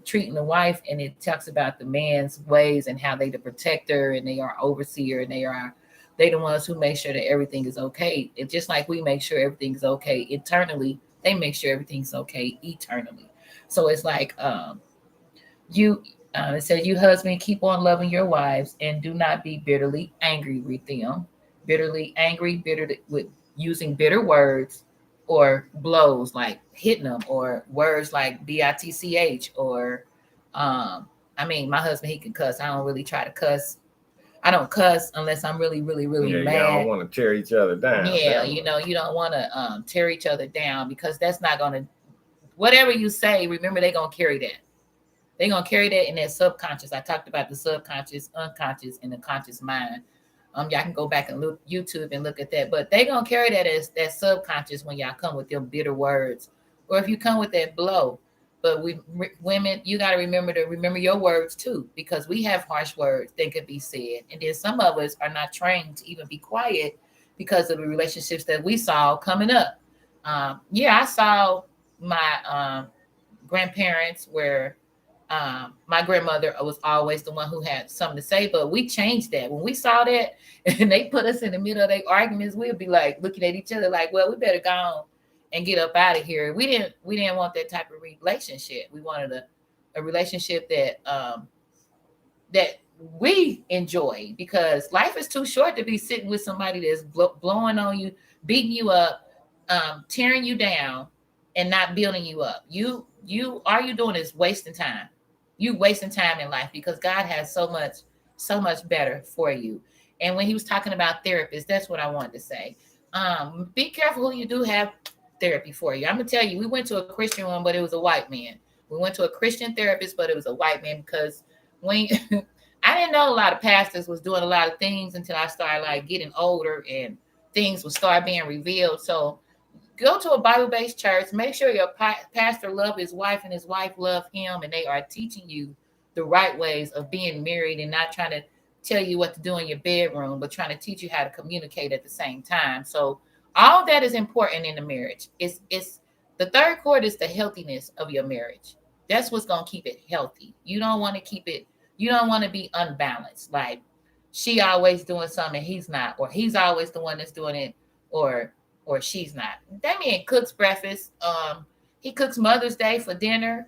treating the wife, and it talks about the man's ways and how they the protector and they are overseer and they the ones who make sure that everything is okay. It's just like we make sure everything's okay internally, they make sure everything's okay eternally. So it's like it says, you husband, keep on loving your wives and do not be bitterly angry with them. Bitterly angry, with using bitter words or blows, like hitting them, or words like bitch, or my husband, he can cuss. I don't really try to cuss. I don't cuss unless I'm really, really, really mad. Y'all want to tear each other down. Yeah, you don't want to tear each other down, because that's not going to, whatever you say, remember, they're going to carry that. They're going to carry that in their subconscious. I talked about the subconscious, unconscious, and the conscious mind. Y'all can go back and look YouTube and look at that. But they're going to carry that as that subconscious when y'all come with them bitter words, or if you come with that blow. But women, you got to remember your words too, because we have harsh words that could be said. And then some of us are not trained to even be quiet because of the relationships that we saw coming up. I saw my grandparents where my grandmother was always the one who had something to say, but we changed that. When we saw that and they put us in the middle of their arguments, we'd be like looking at each other like, well, we better go on and get up out of here. We didn't want that type of relationship. We wanted a relationship that we enjoy, because life is too short to be sitting with somebody that's blowing on you, beating you up, tearing you down, and not building you up. All you doing is wasting time. You wasting time in life, because God has so much better for you. And when he was talking about therapists, that's what I wanted to say. Be careful who you do have therapy for you. I'm gonna tell you, we went to a Christian one, but it was a white man. We went to a Christian therapist, but it was a white man, because when I didn't know a lot of pastors was doing a lot of things until I started like getting older and things would start being revealed. So go to a Bible-based church. Make sure your pastor love his wife and his wife love him, and they are teaching you the right ways of being married, and not trying to tell you what to do in your bedroom, but trying to teach you how to communicate at the same time. So all that is important in the marriage. It's the third cord is the healthiness of your marriage. That's what's going to keep it healthy. You don't want to be unbalanced. Like she always doing something, he's not, or he's always the one that's doing it, or she's not. That man cooks breakfast. He cooks Mother's Day for dinner.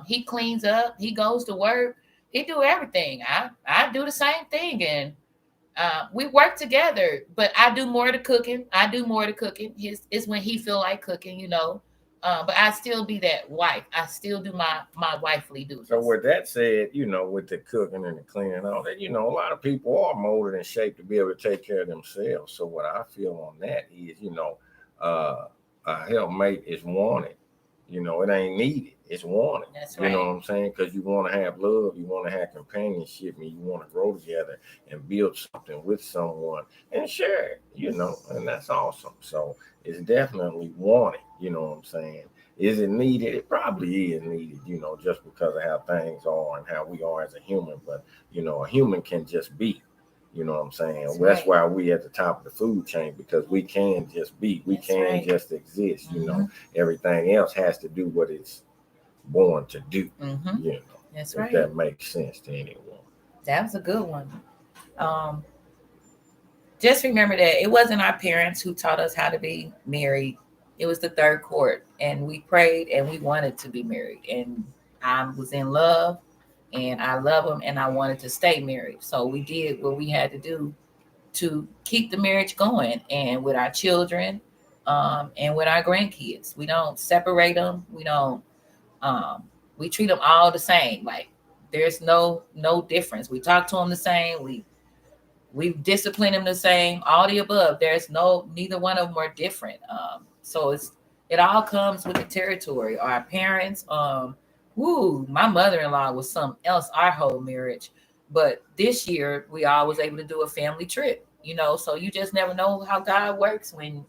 He cleans up. He goes to work. He do everything. I do the same thing, and we work together. But I do more of the cooking. It's when he feel like cooking, But I still be that wife. I still do my wifely duties. So with that said, with the cooking and the cleaning and all that, a lot of people are molded and shaped to be able to take care of themselves. So what I feel on that is, a helpmate is wanted. It ain't needed. It's wanted. That's right. You know what I'm saying? Because you want to have love, you want to have companionship, and you want to grow together and build something with someone and share it, and that's awesome. So it's definitely wanted, you know what I'm saying? Is it needed? It probably is needed, just because of how things are and how we are as a human. But, a human can just be. You know what I'm saying? That's That's right. why we at the top of the food chain, because we can just be. We That's can right. just exist. Mhm. Everything else has to do what it's born to do. Mhm. You know, That's if right. that makes sense to anyone. That was a good one. Um, just remember that it wasn't our parents who taught us how to be married. It was the third court, and we prayed and we wanted to be married. And I was in love, and I love him, and I wanted to stay married. So we did what we had to do to keep the marriage going, and with our children, and with our grandkids. We don't separate them. We don't. Um, we treat them all the same. Like there's no difference. We talk to them the same. We discipline them the same. All the above. There's neither one of them are different. So it all comes with the territory. Our parents. My mother-in-law was something else. Our whole marriage. But this year we all was able to do a family trip. So you just never know how God works when.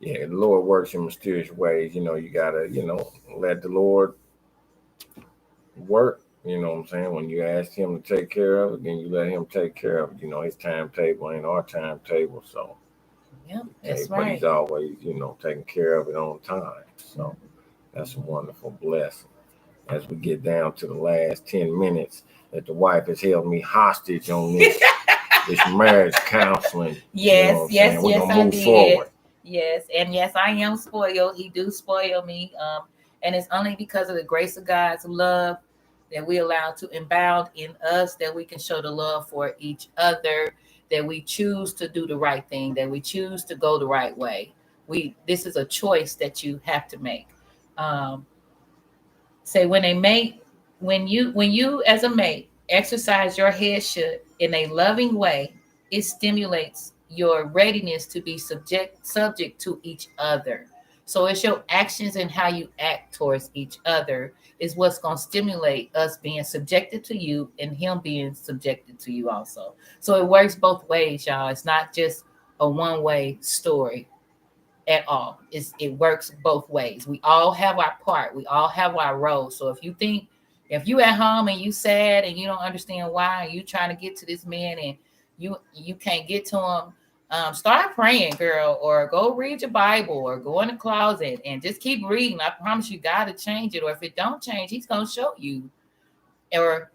Yeah, the Lord works in mysterious ways. You gotta, let the Lord work. You know what I'm saying? When you ask him to take care of it, then you let him take care of it. His timetable ain't our timetable. So Yeah, that's but he's right. always, taking care of it on time. So that's a wonderful blessing. As we get down to the last 10 minutes, that the wife has held me hostage on this marriage counseling. Yes, yes, We're yes, gonna I move did. forward. Yes, and yes, I am spoiled. He do spoil me. And it's only because of the grace of God's love that we allow to abound in us, that we can show the love for each other, that we choose to do the right thing, that we choose to go the right way. This is a choice that you have to make. Um, say when you as a mate exercise your headship in a loving way, it stimulates your readiness to be subject to each other. So it's your actions and how you act towards each other is what's going to stimulate us being subjected to you and him being subjected to you also. So it works both ways, y'all. It's not just a one-way story at all. It works both ways. We all have our part. We all have our role. So if you at home and you sad and you don't understand why, and you trying to get to this man and you can't get to him, start praying, girl, or go read your Bible, or go in the closet and just keep reading. I promise you, God will change it. Or if it don't change, He's gonna show you, or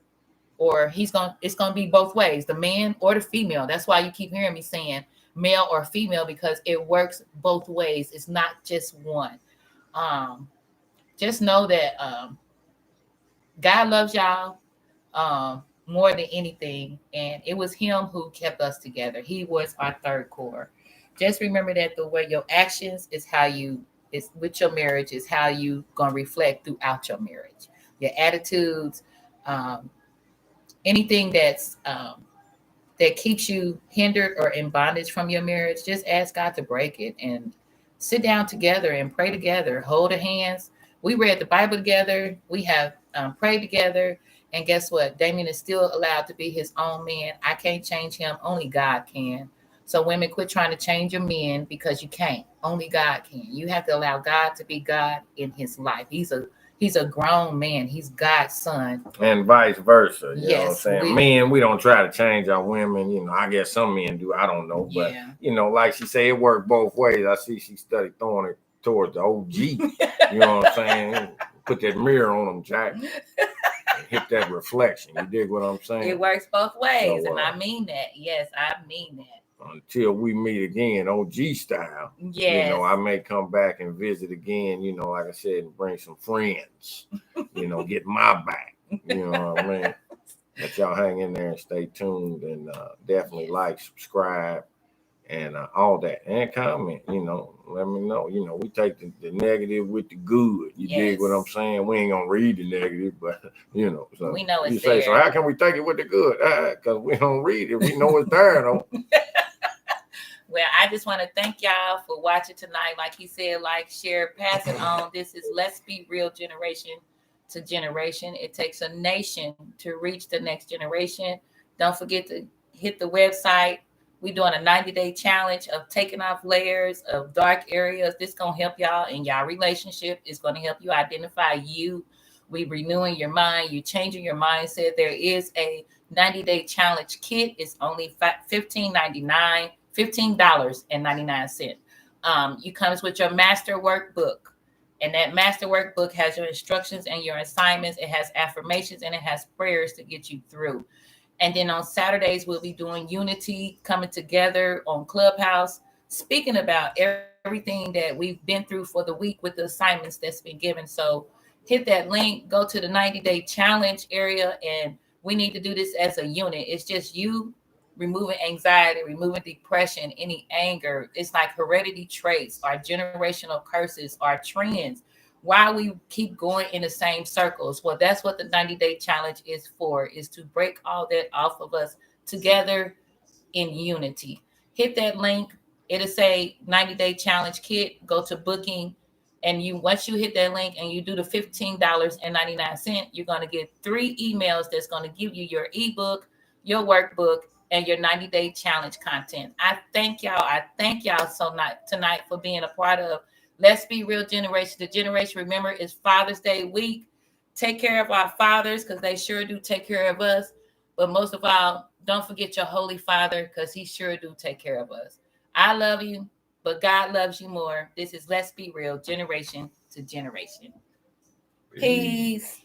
it's gonna be both ways, the man or the female. That's why you keep hearing me saying male or female, because it works both ways. It's not just one. Um, just know that God loves y'all more than anything, and it was Him who kept us together. He was our third core. Just remember that the way your actions is how you is with your marriage is how you gonna reflect throughout your marriage. Your attitudes, um, anything that keeps you hindered or in bondage from your marriage, just ask God to break it and sit down together and pray together. Hold hands. We read the Bible together. We have prayed together. And guess what? Damien is still allowed to be his own man. I can't change him. Only God can. So women, quit trying to change your men, because you can't. Only God can. You have to allow God to be God in his life. He's a grown man. He's God's son. And vice versa. You know what I'm Yes, saying? Men, we don't try to change our women. I guess some men do. I don't know. But, yeah. Like she said, it worked both ways. I see she studied throwing it towards the OG. You know what I'm saying? Put that mirror on them, Jack. Hit that reflection. You dig what I'm saying? It works both ways. So, and I mean that. Yes, I mean that. Until we meet again, OG style. Yes. I may come back and visit again, like I said, and bring some friends, get my back. You know what I mean? But y'all hang in there and stay tuned, and definitely like, subscribe, and all that, and comment. Let me know. We take the negative with the good. You dig what I'm saying? We ain't gonna read the negative, but so we know it's you say, there. so how can we take it with the good? Because we don't read it. We know it's there though. Well, I just want to thank y'all for watching tonight. Like he said, like, share, pass it on. This is Let's Be Real, generation to generation. It takes a nation to reach the next generation. Don't forget to hit the website, We're doing a 90-day challenge of taking off layers of dark areas. This going to help y'all in y'all relationship. It's going to help you identify you. We renewing your mind. You changing your mindset. There is a 90-day challenge kit. It's only $15.99. You comes with your master workbook. And that master workbook has your instructions and your assignments. It has affirmations and it has prayers to get you through. And then on Saturdays, we'll be doing unity, coming together on Clubhouse, speaking about everything that we've been through for the week with the assignments that's been given. So hit that link, go to the 90-day challenge area, and we need to do this as a unit. It's just you removing anxiety, removing depression, any anger. It's like heredity traits, our generational curses, our trends. Why we keep going in the same circles? Well, that's what the 90-day challenge is for, is to break all that off of us together in unity. Hit that link. It'll say 90-day challenge kit. Go to booking. And you, once you hit that link and you do the $15.99, you're going to get 3 emails that's going to give you your ebook, your workbook, and your 90-day challenge content. I thank y'all. I thank y'all so much tonight for being a part of Let's Be Real Generation. The generation, remember, is Father's Day week. Take care of our fathers because they sure do take care of us. But most of all, don't forget your Holy Father because he sure do take care of us. I love you, but God loves you more. This is Let's Be Real, generation to generation. Peace.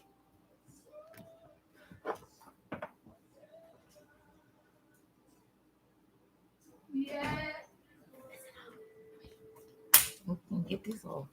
Yeah. Get this off.